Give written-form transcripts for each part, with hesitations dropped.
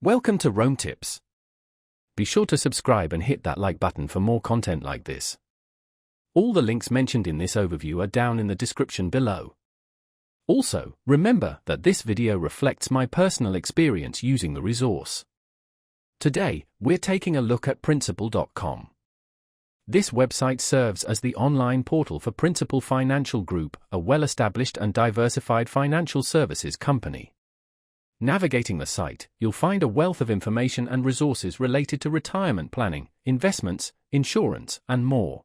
Welcome to Rome Tips. Be sure to subscribe and hit that like button for more content like this. All the links mentioned in this overview are down in the description below. Also, remember that this video reflects my personal experience using the resource. Today, we're taking a look at Principal.com. This website serves as the online portal for Principal Financial Group, a well-established and diversified financial services company. Navigating the site, you'll find a wealth of information and resources related to retirement planning, investments, insurance, and more.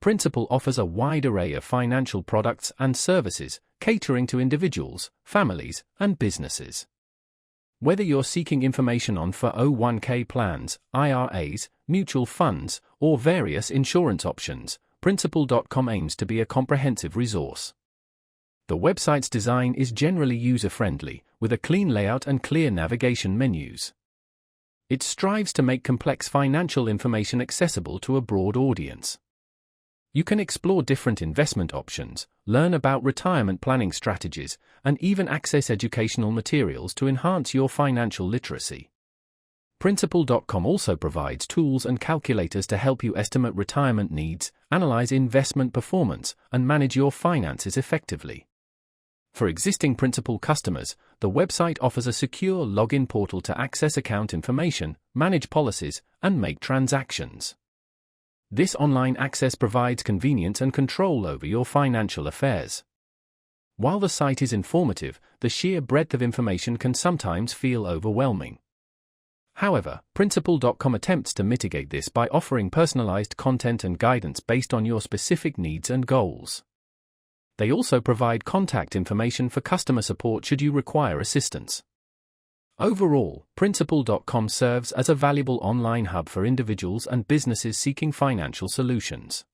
Principal offers a wide array of financial products and services, catering to individuals, families, and businesses. Whether you're seeking information on 401k plans, IRAs, mutual funds, or various insurance options, Principal.com aims to be a comprehensive resource. The website's design is generally user-friendly, with a clean layout and clear navigation menus. It strives to make complex financial information accessible to a broad audience. You can explore different investment options, learn about retirement planning strategies, and even access educational materials to enhance your financial literacy. Principal.com also provides tools and calculators to help you estimate retirement needs, analyze investment performance, and manage your finances effectively. For existing Principal customers, the website offers a secure login portal to access account information, manage policies, and make transactions. This online access provides convenience and control over your financial affairs. While the site is informative, the sheer breadth of information can sometimes feel overwhelming. However, Principal.com attempts to mitigate this by offering personalized content and guidance based on your specific needs and goals. They also provide contact information for customer support should you require assistance. Overall, Principal.com serves as a valuable online hub for individuals and businesses seeking financial solutions.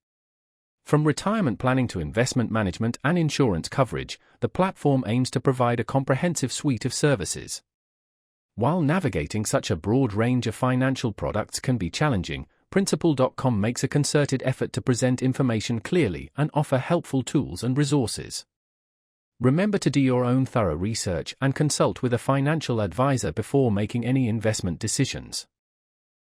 From retirement planning to investment management and insurance coverage, the platform aims to provide a comprehensive suite of services. While navigating such a broad range of financial products can be challenging, Principal.com makes a concerted effort to present information clearly and offer helpful tools and resources. Remember to do your own thorough research and consult with a financial advisor before making any investment decisions.